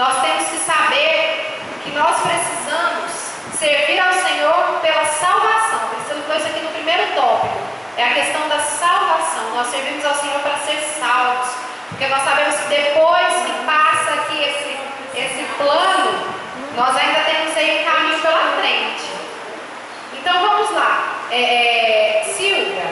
nós temos que saber que nós precisamos servir ao Senhor pela salvação. Priscila falou isso aqui no primeiro tópico. É a questão da salvação. Nós servimos ao Senhor para ser salvos. Porque nós sabemos que depois que passa aqui esse plano, nós ainda temos aí um caminho pela frente. Então vamos lá. Silvia,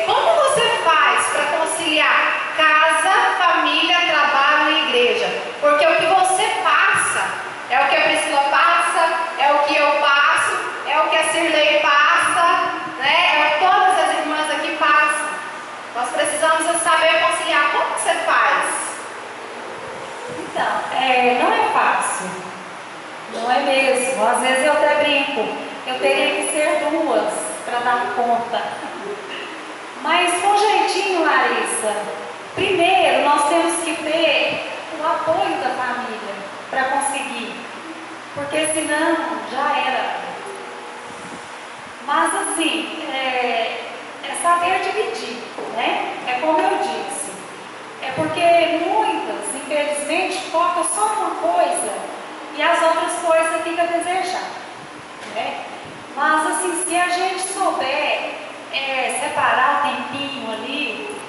como você faz para conciliar casa, família, trabalho e igreja? Porque o que você passa é o que a Priscila passa, é o que eu passo, é o que a Cirlei passa, né? É o que todas as irmãs aqui passam. Nós precisamos saber conciliar. Como que você faz? Então, não é fácil. Não é mesmo. Às vezes eu até brinco. Eu teria que ser duas para dar conta. Mas com jeitinho, Larissa, primeiro nós temos que ter o apoio da família para conseguir. Porque senão já era. Mas assim, é saber dividir, né? É como eu disse. É porque muitas, infelizmente, focam só numa coisa e as outras coisas ficam a desejar, né? Mas assim, se a gente souber separar o tempinho ali,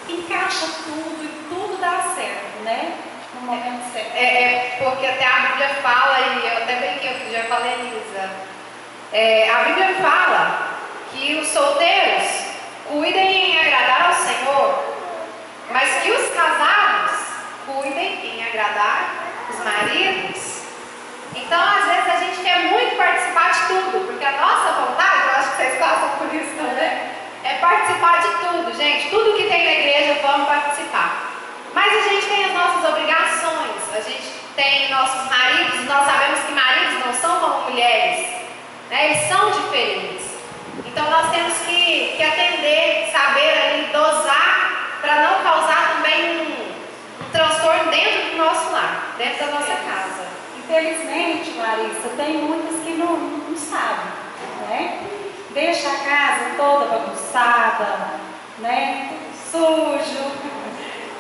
encaixa tudo e tudo dá certo, né? No momento certo. Porque até a Bíblia fala, e eu até brinquei outro dia com a Lenisa, a Bíblia fala que os solteiros cuidem em agradar ao Senhor, mas que os casados cuidem em agradar os maridos. Então, às vezes, a gente quer muito participar de tudo, porque a nossa vontade, eu acho que vocês passam por isso também, é participar de tudo, gente. Tudo que tem na igreja, vamos participar. Mas a gente tem as nossas obrigações, a gente tem nossos maridos, e nós sabemos que maridos não são como mulheres, né? Eles são diferentes. Então, nós temos que atender, saber ali, dosar, para não causar também um transtorno dentro do nosso lar, dentro da nossa casa. Infelizmente, Larissa, tem muitas que não sabem, né? Deixa a casa toda bagunçada, né? Sujo.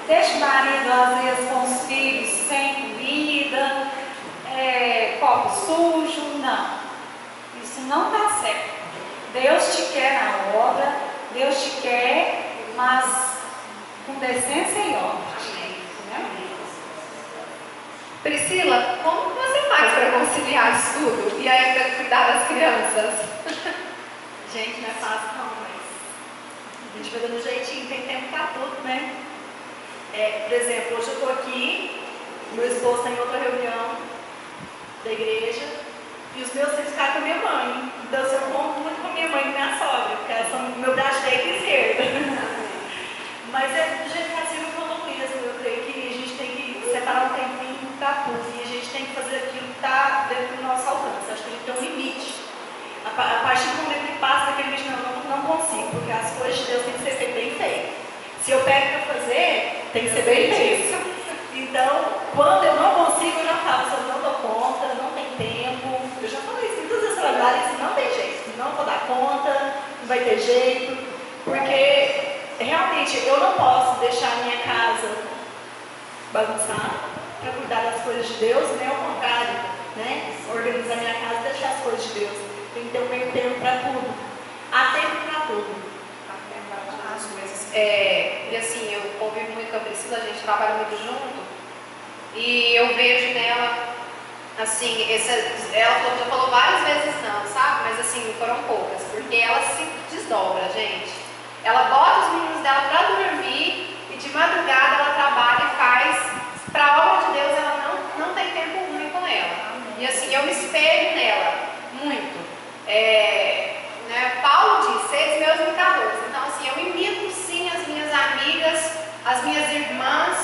Deixa o marido, às vezes, com os filhos sem comida, copo sujo. Não. Isso não dá certo. Deus te quer na obra, Deus te quer, mas com decência e ordem. Priscila, como você faz para conciliar isso tudo e ainda cuidar das crianças? Gente, não é fácil não, mas a gente vai dando jeitinho, tem tempo para tudo, né? Por exemplo, hoje eu estou aqui, meu esposo está em outra reunião da igreja e os meus filhos ficaram com a minha mãe. Então eu conto muito com a minha mãe e minha sogra, porque elas são meu braço direito e esquerdo. Mas é do jeito que a Silvia falou mesmo, eu creio que a gente tem que separar um tempinho para tudo e a gente tem que fazer aquilo que está dentro do nosso alcance. Acho que a gente tem um limite. A partir do momento que passa daquele limite, não consigo, porque as coisas de Deus têm que ser bem feitas. Se eu pego para fazer, tem que ser bem feito. Então, quando eu não consigo, eu já falo, se eu não dou conta, não tem tempo. Eu já falei isso muitas vezes para ela, isso não tem jeito, não vou dar conta, não vai ter jeito, porque realmente eu não posso deixar a minha casa bagunçar para cuidar das coisas de Deus, nem ao contrário, né? Organizar minha casa e deixar as coisas de Deus. Tem que ter um meio termo para tudo. Há tempo para tudo. E assim, eu convivo muito com a Priscila, a gente trabalha muito junto e eu vejo nela, assim, ela já falou várias vezes não, sabe? Mas assim, foram poucas, porque ela se desdobra, gente. Ela bota os meninos dela para dormir e de madrugada ela trabalha e faz. Para a obra de Deus, ela não tem tempo ruim com ela. E assim, eu me espelho nela muito. Paulo diz, seis meus imitadores. Então assim, eu imito sim as minhas amigas, as minhas irmãs,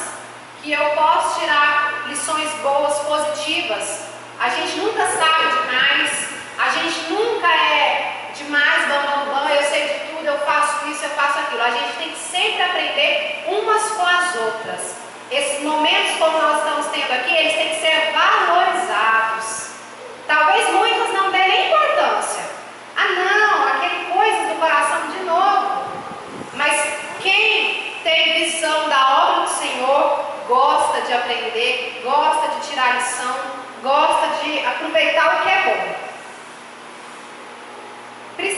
que eu posso tirar lições boas, positivas. A gente nunca sabe demais, a gente nunca é demais, bam, eu sei de tudo, eu faço isso, eu faço aquilo. A gente tem que sempre aprender umas com as outras. Esses momentos como nós estamos tendo aqui, eles têm que ser valorizados. Talvez muitas não dêem nem importância. Ah não, aquele coisa do coração de novo. Mas quem tem visão da obra do Senhor, gosta de aprender, gosta de tirar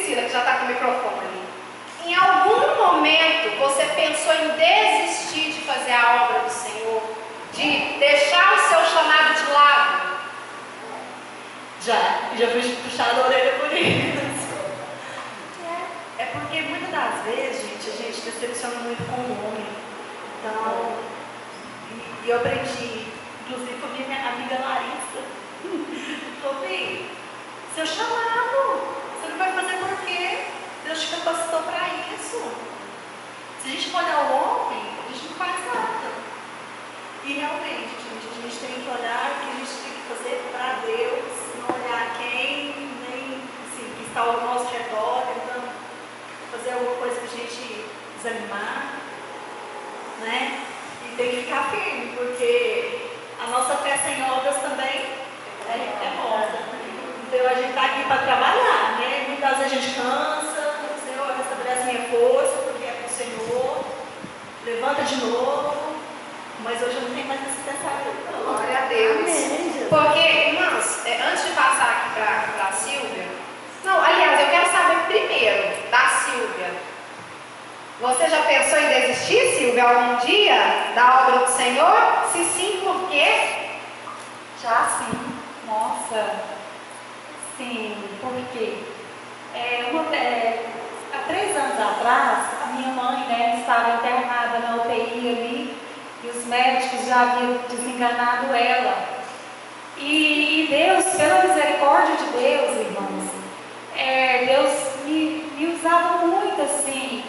Priscila, que já está com o microfone ali. Em algum momento você pensou em desistir de fazer a obra do Senhor? De deixar o seu chamado de lado? Já fui puxada a orelha por isso. É porque muitas das vezes, gente, a gente decepciona muito com o homem. Então, e eu aprendi, inclusive com a minha amiga Larissa. Falei, seu chamado, você não vai fazer por quê? Deus te capacitou para isso. Se a gente for olhar o homem, a gente não faz nada. E realmente, gente, a gente tem que olhar o que a gente tem que fazer para Deus, não olhar quem, nem assim, que está ao nosso redor, tentando fazer alguma coisa para a gente desanimar, né? E tem que ficar firme, porque a nossa fé sem obras também é morta. Então a gente está aqui para trabalhar, né? Muitas vezes a gente cansa, o Senhor restabelece minha força, porque é para o Senhor, levanta de novo, mas hoje eu não tenho mais esse pensamento. Glória a Deus. Amém. Porque, irmãs, antes de passar aqui para a Silvia, não, aliás, eu quero saber primeiro da Silvia. Você já pensou em desistir, Silvia, algum dia da obra do Senhor? Se sim, por quê? Já sim. Nossa. Sim, porque há 3 anos atrás, a minha mãe, né, estava internada na UTI ali, e os médicos já haviam desenganado ela. E Deus, pela misericórdia de Deus, irmãos, Deus me usava muito assim.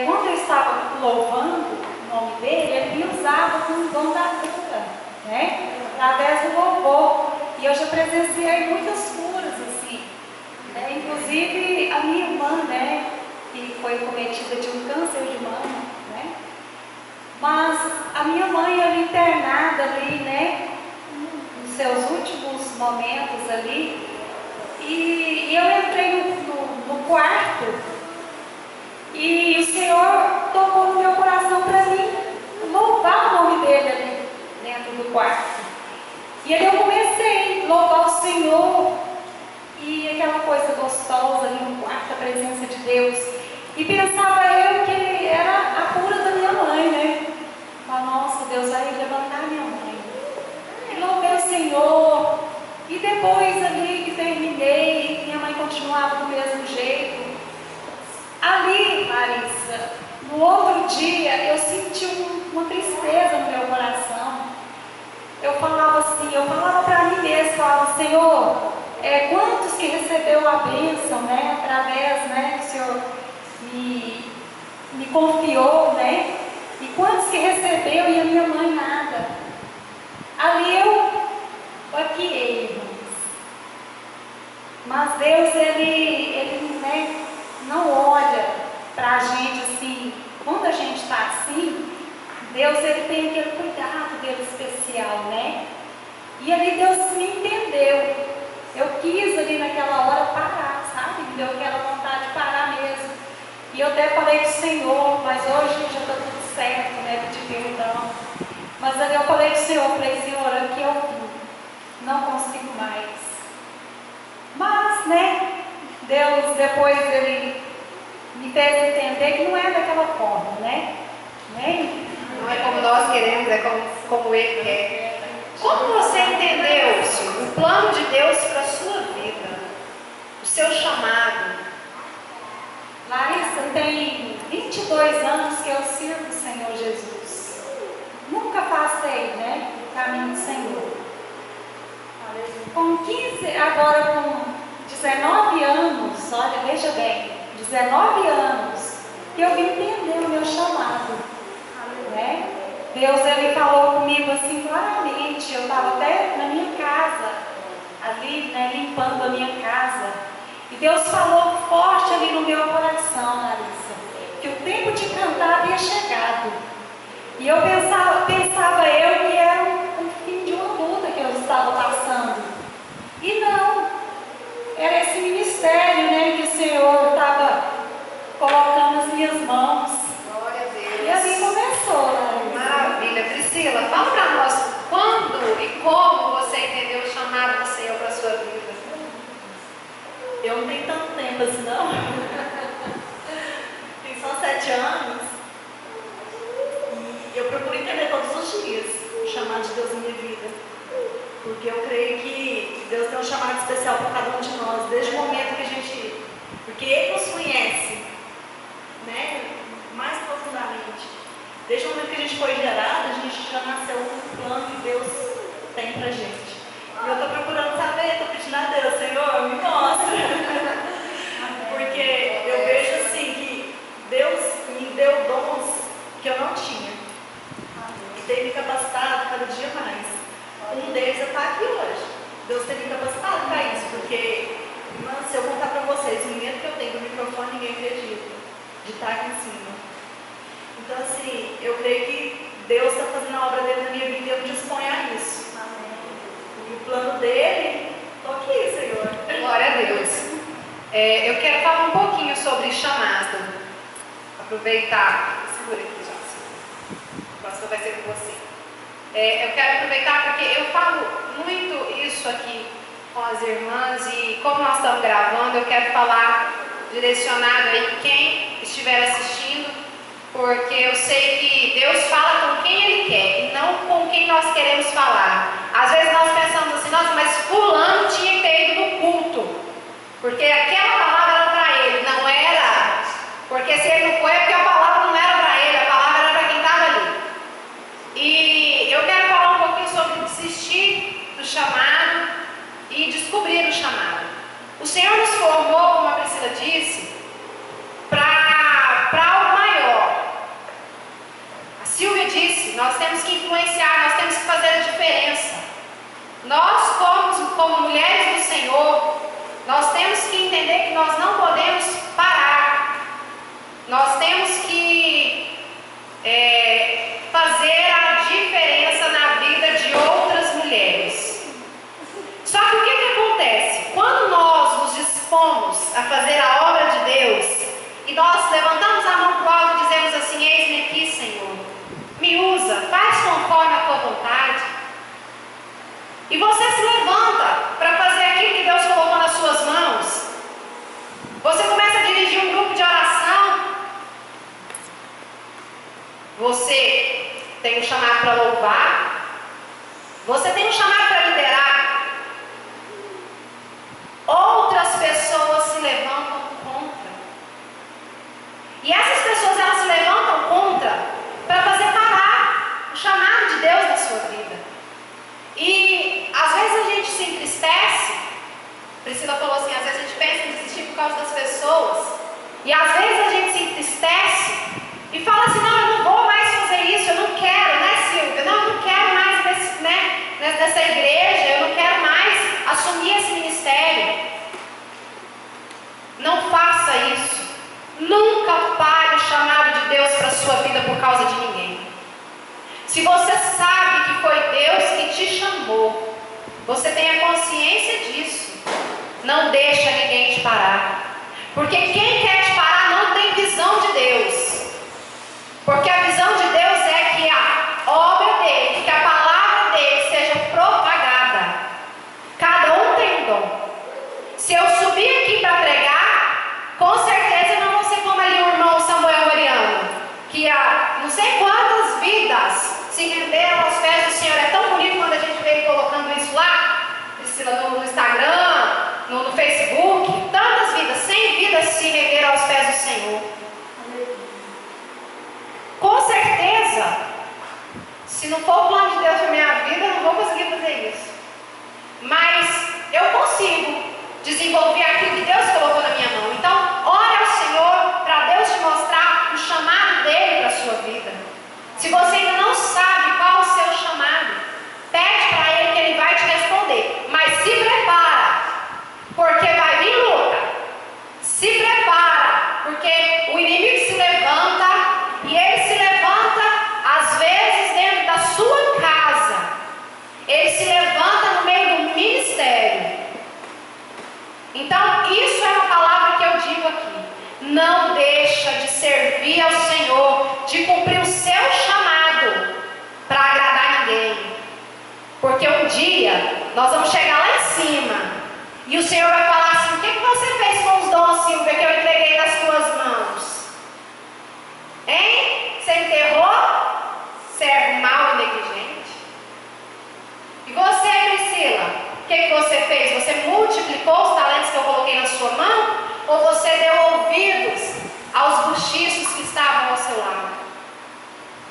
Quando eu estava louvando o nome dele, ele me usava com o dom da cura, né? Através do louvor. E eu já presenciei muitas curas assim. Inclusive a minha irmã, né, que foi cometida de um câncer de mama, né? Mas a minha mãe ali internada ali, né, nos seus últimos momentos ali, e eu entrei no quarto e o Senhor tocou no meu coração para mim louvar o nome dele ali dentro do quarto. E aí eu comecei a louvar o Senhor e aquela coisa gostosa ali no quarto, a presença de Deus. E pensava eu que ele era a cura da minha mãe, né? Mas, nossa, Deus vai levantar minha mãe. E louvei o Senhor. E depois ali que terminei, minha mãe continuava do mesmo jeito. Ali, Larissa, no outro dia, eu senti uma tristeza no meu coração. Eu falava assim, eu falava para mim mesma, falava, Senhor, quantos que recebeu a bênção, né, através, né, que o Senhor me confiou, né, e quantos que recebeu e a minha mãe nada. Ali eu baqueei, irmãos. Mas Deus, ele né, não olha para a gente assim, quando a gente está assim, Deus, ele tem aquele cuidado dele especial, né? E ali Deus me entendeu. Eu quis ali naquela hora parar, sabe? Me deu aquela vontade de parar mesmo. E eu até falei com o Senhor, mas hoje já está tudo certo, né? Pedir perdão. Mas ali eu falei com o Senhor, falei, Senhor, aqui eu não consigo mais. Mas, né? Deus, depois ele me fez entender que não é daquela forma, né? Não é como nós queremos, é como Ele quer. Como você entendeu, Silvio, o plano de Deus para a sua vida? O seu chamado? Larissa, tem 22 anos que eu sirvo o Senhor Jesus. Nunca passei, né, o caminho do Senhor. Com 15, agora com 19 anos, olha, veja bem, 19 anos, que eu vim entender o meu chamado. Né? Deus, ele falou comigo assim claramente. Eu estava até na minha casa, ali, né, limpando a minha casa, e Deus falou forte ali no meu coração, Larissa, que o tempo de cantar havia chegado. E eu pensava eu que era um fim de uma luta que eu estava passando, e não, era esse ministério, né, que o Senhor estava colocando nas minhas mãos. Glória a Deus. E assim começou, né? Maravilha. Priscila, fala para nós quando e como você entendeu o chamado do Senhor para a sua vida. Eu não tenho tanto tempo tempo assim, não. Tem só 7 anos. E eu procuro entender todos os dias o chamado de Deus na minha vida. Porque eu creio que Deus tem um chamado especial para cada um de nós, desde o momento que a gente... Porque Ele nos conhece, né? Mais profundamente. Desde o momento que a gente foi gerado, a gente já nasceu com um plano que Deus tem pra gente. E eu estou procurando saber, estou pedindo a Deus, Senhor, me mostra. Porque eu vejo assim que Deus me deu dons que eu não tinha. E tem me capacitado cada dia mais. Um deles é estar aqui hoje. Deus tem me capacitado para isso, porque, irmã, se eu contar para vocês o medo que eu tenho do microfone, ninguém acredita de estar aqui em cima. Então, assim, eu creio que Deus está fazendo a obra dele na minha vida e eu me disponho a isso. E o plano dele, estou aqui, Senhor. Glória a Deus. Eu quero falar um pouquinho sobre chamado. Aproveitar. Segura aqui, já. O próximo vai ser com você. Eu quero aproveitar porque eu falo muito isso aqui com as irmãs e como nós estamos gravando, eu quero falar direcionado aí quem estiver assistindo, porque eu sei que Deus fala com quem Ele quer e não com quem nós queremos falar. Às vezes nós pensamos assim, nossa, mas fulano tinha que ter ido no culto, porque aquela palavra era para ele, não era, porque se ele não foi é porque a palavra não era para ele, a palavra era para quem estava ali. E eu quero falar um pouquinho sobre desistir do chamado e descobrir o chamado. O Senhor nos formou, como a Priscila disse, para algo maior. A Silvia disse, nós temos que influenciar, nós temos que fazer a diferença. Nós, como mulheres do Senhor, nós temos que entender que nós não podemos parar. Nós temos que fazer a diferença na vida de outras mulheres. Só que o que acontece? Quando nós nos dispomos a fazer a obra de Deus e nós levantamos a mão para o alto e dizemos assim, eis-me aqui, Senhor, me usa, faz conforme a tua vontade, e você se levanta para fazer aquilo que Deus colocou nas suas mãos, você começa a dirigir um grupo de oração, você tem um chamado para louvar, você tem um chamado para liderar, outras pessoas se levantam contra, e essas pessoas elas se levantam contra para fazer parar o chamado de Deus na sua vida. E às vezes a gente se entristece. Priscila falou assim, às vezes a gente pensa em desistir por causa das pessoas, e às vezes a gente se entristece e fala assim, não, eu não vou mais fazer isso, eu não quero, né, Silvia? Não, eu não quero mais nessa igreja, eu não quero mais assumir esse ministério. Não faça isso. Nunca pare o chamado de Deus para a sua vida por causa de ninguém. Se você sabe que foi Deus que te chamou, você tem a consciência disso, não deixa ninguém te parar. Porque quem quer te parar não tem visão de Deus. Porque a visão de Deus é que a obra dele, que a palavra dele seja propagada. Cada um tem um dom. Se eu subir aqui para pregar, com certeza eu não vou ser como ali o irmão Samuel Mariano, que há não sei quantas vidas se renderam aos pés do Senhor. É tão bonito quando a gente veio colocando isso lá, Priscila, no Instagram, no Facebook, tantas vidas, 100 vidas se renderam aos pés do Senhor. Com certeza, se não for o plano de Deus para a minha vida, eu não vou conseguir fazer isso. Mas eu consigo desenvolver aquilo que Deus colocou na minha mão. Então, ore ao Senhor para Deus te mostrar o chamado dele para a sua vida. Se você ainda não sabe qual é o seu chamado, pede para ele que ele vai te responder. Mas se prepara, porque vai vir luta. Se prepara, porque o inimigo se levanta, e ele se levanta às vezes dentro da sua casa. Ele se levanta no meio do ministério. Então, isso é uma palavra que eu digo aqui. Não deixa de servir ao Senhor, de cumprir o seu chamado para agradar ninguém. Porque um dia nós vamos chegar lá em cima e o Senhor vai falar assim, o que você fez com os dons Silvia, que eu entreguei nas tuas mãos? Hein? Você enterrou? Servo mau e negligente. E você, Priscila? O que você fez? Você multiplicou os talentos que eu coloquei na sua mão? Ou você deu ouvidos aos buchichos que estavam ao seu lado?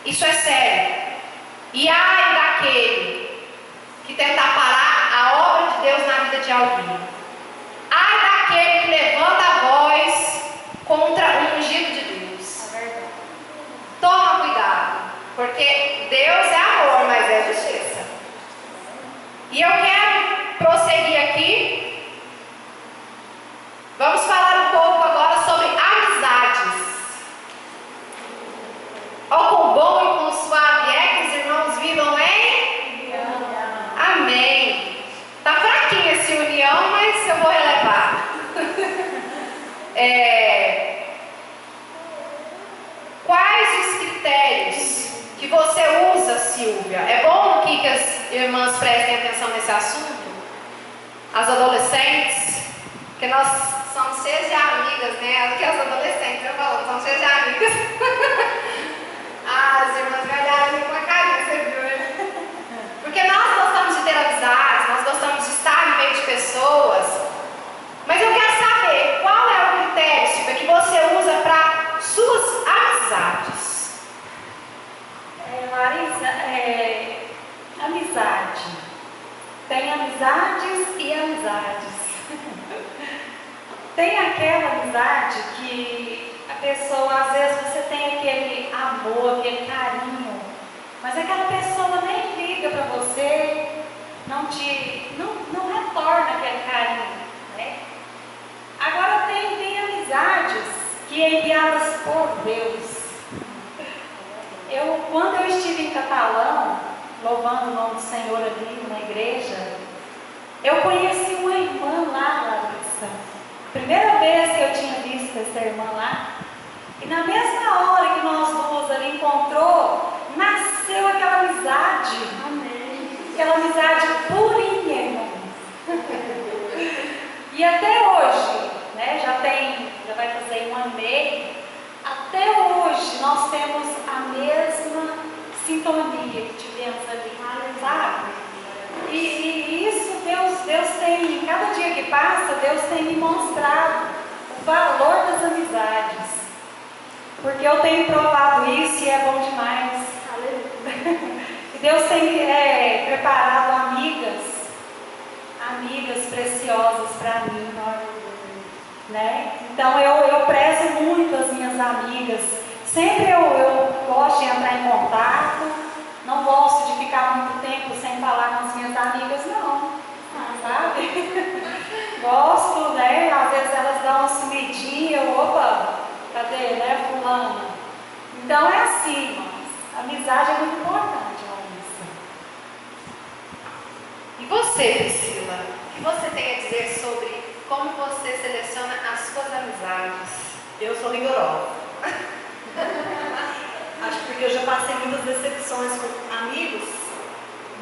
Isso é sério. E ai daquele que tentar parar a obra de Deus na vida de alguém. Ai daquele que levanta a voz contra o ungido de Deus. Toma cuidado, porque Deus é amor, mas é justiça. E eu quero prosseguir aqui. Vamos falar um pouco agora sobre amizades. Ó, quão bom e quão suave é que os irmãos vivam em amém. Tá fraquinho esse união, mas eu vou relevar. Quais os critérios que você usa, Silvia? É bom que as irmãs prestem atenção nesse assunto? As adolescentes, porque nós somos cheias de amigas, né? Do que as adolescentes, eu falo, somos cheias de amigas. As irmãs me olharam com a carinha, você viu, né? Porque nós gostamos de ter amizades, nós gostamos de estar no meio de pessoas. Mas eu quero saber qual é o critério, Silvia, que você usa para suas amizades. Larissa, amizade. Tem amizades e amizades. Tem aquela amizade que a pessoa, às vezes, você tem aquele amor, aquele carinho, mas aquela pessoa nem liga para você, não retorna aquele carinho, né? Agora tem amizades que é enviadas por Deus. Quando eu estive em Catalão, louvando o nome do Senhor ali na igreja, eu conheci uma irmã lá, Larissa. Primeira vez que eu tinha visto essa irmã lá. E na mesma hora que nós duas ali encontrou, nasceu aquela amizade. Amém. Aquela amizade purinha, irmão. E até hoje, né, já vai fazer 1 ano e meio, até hoje nós temos a mesma sintonia que tivemos ali, sabe? E isso Deus tem, cada dia que passa, Deus tem me mostrado o valor das amizades. Porque eu tenho provado isso e é bom demais. E Deus tem preparado amigas preciosas para mim, né? Então eu prezo muito as minhas amigas. Sempre eu gosto de entrar em contato. Não gosto de ficar muito tempo sem falar com as minhas amigas, não. Sabe? Gosto, né? Às vezes elas dão uma sumidinha, opa, cadê, né, fulana? Então é assim, irmãos. Amizade é muito importante, Larissa. E você, Priscila? O que você tem a dizer sobre como você seleciona as suas amizades? Eu sou rigorosa. Acho porque eu já passei muitas decepções com amigos.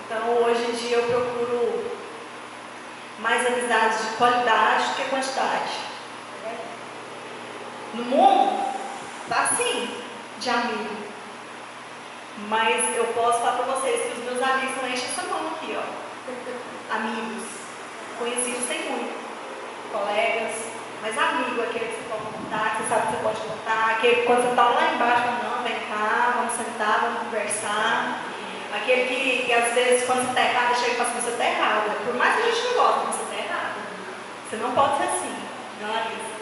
Então hoje em dia eu procuro mais amizades de qualidade do que quantidade. No mundo, tá assim, de amigo. Mas eu posso falar para vocês que os meus amigos não enchem essa mão aqui, ó. Amigos. Conhecidos tem muito. Colegas. Mas amigo é aquele que você pode contar, que você sabe que você pode contar. Aquele que quando você tá lá embaixo, não, vem cá, vamos sentar, vamos conversar. Aquele que às vezes quando você tá errado, chega e fala assim, você tá errada. Por mais que a gente não goste, você tá errada. Você não pode ser assim. Não é isso.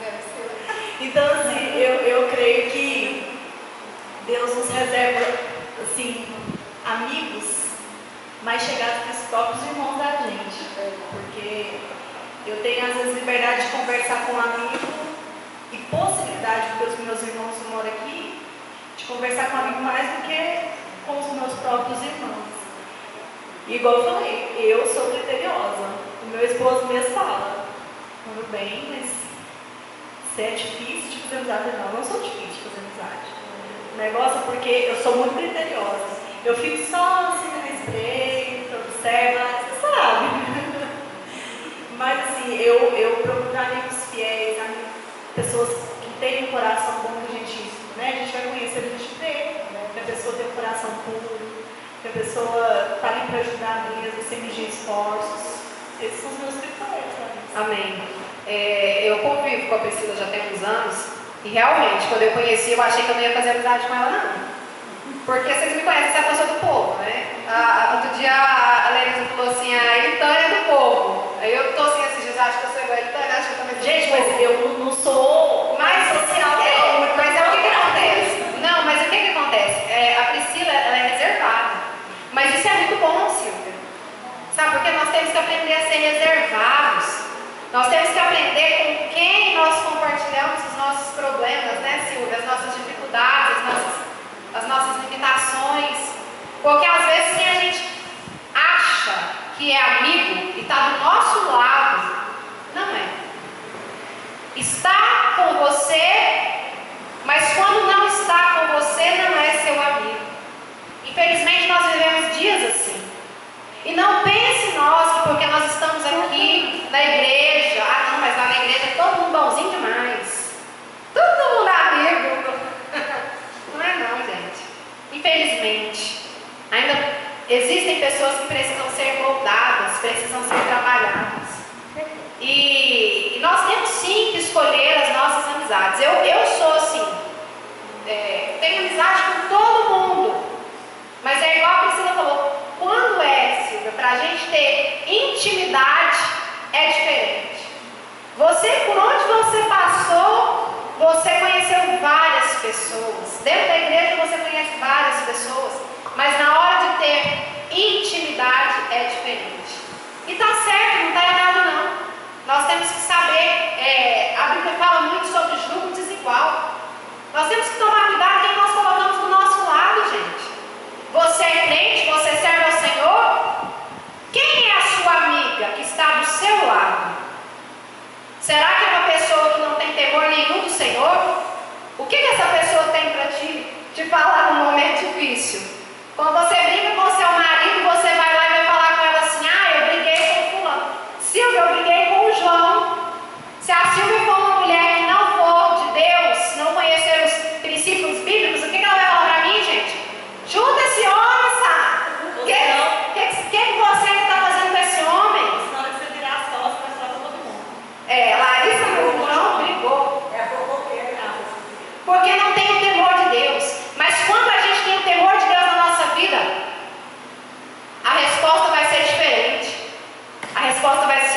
Então, assim, eu creio que Deus nos reserva, assim, amigos mais chegados que os próprios irmãos da gente. Porque eu tenho, às vezes, liberdade de conversar com um amigo e possibilidade, porque os meus irmãos moram aqui, de conversar com um amigo mais do que com os meus próprios irmãos. E igual eu falei, eu sou criteriosa. O meu esposo mesmo fala, tudo bem, mas se é difícil de fazer amizade, não. Eu não sou difícil de fazer amizade. O negócio é porque eu sou muito criteriosa. Eu fico só assim na espreita, observa, você sabe. Mas assim, eu procuro amigos fiéis, amigos pessoas que têm um coração bom que a gente vai conhecer, a gente vê, né? Que a pessoa tem um coração puro, que a pessoa está ali para ajudar mesmo, sem medir esforços. Esses são os meus critérios, né? Amém. Eu convivo com a Priscila já tem uns anos e realmente, quando eu conheci, eu achei que eu não ia fazer amizade com ela, não. Porque vocês me conhecem, você é a pessoa do povo, né? Outro dia a Larissa falou assim, a Ilitânia é do povo. Aí eu tô assim, esses dias, acho que eu sou igual a Ilitânia, acho que eu também sou. Gente, mas eu não sou mais social, mas é o que acontece. Não, mas o que acontece? A Priscila, ela é reservada. Mas isso é muito bom, Silvia. Sabe, porque nós temos que aprender a ser reservados. Nós temos que aprender com quem nós compartilhamos os nossos problemas, né, Silvia? As nossas dificuldades, as nossas limitações. Porque às vezes quem a gente acha que é amigo e está do nosso lado, não é. Está com você, mas quando não está com você, não é seu amigo. Infelizmente nós vivemos dias assim. E não pense nós que porque nós estamos aqui na igreja, não, mas lá na igreja é todo mundo bonzinho demais. Todo mundo é amigo. Não é não, gente. Infelizmente, ainda existem pessoas que precisam ser moldadas, precisam ser trabalhadas. E nós temos sim que escolher as nossas amizades. Eu sou assim, tenho amizade com todo mundo. Mas é igual a Priscila falou, quando Silvia, para a gente ter intimidade, é diferente. Você, por onde você passou, você conheceu várias pessoas. Dentro da igreja você conhece várias pessoas. Mas na hora de ter intimidade, é diferente. E tá certo, não está errado não. Nós temos que saber, a Bíblia fala muito sobre jugo desigual. Nós temos que tomar cuidado quem nós colocamos do nosso lado, gente. Você é crente, você serve ao Senhor? Quem é a sua amiga que está do seu lado? Será que é uma pessoa que não tem temor nenhum do Senhor? O que essa pessoa tem para te falar num momento difícil? Quando você briga com o seu marido, você vai lá e vai falar com ela assim, eu briguei com o fulano. Silvia, eu briguei com o João. Se a Silvia for uma mulher que não for de Deus, não conhecer os princípios bíblicos, o que ela vai falar para mim, gente? Junta esse homem, sabe? O que você está fazendo com esse homem? Na hora que você virar as costas, vai falar com todo mundo. Larissa com o João brigou. É a fofoqueira. Porque não tem o temor de Deus. Mas quando a gente tem o temor de Deus na nossa vida, a resposta vai ser diferente. A resposta vai ser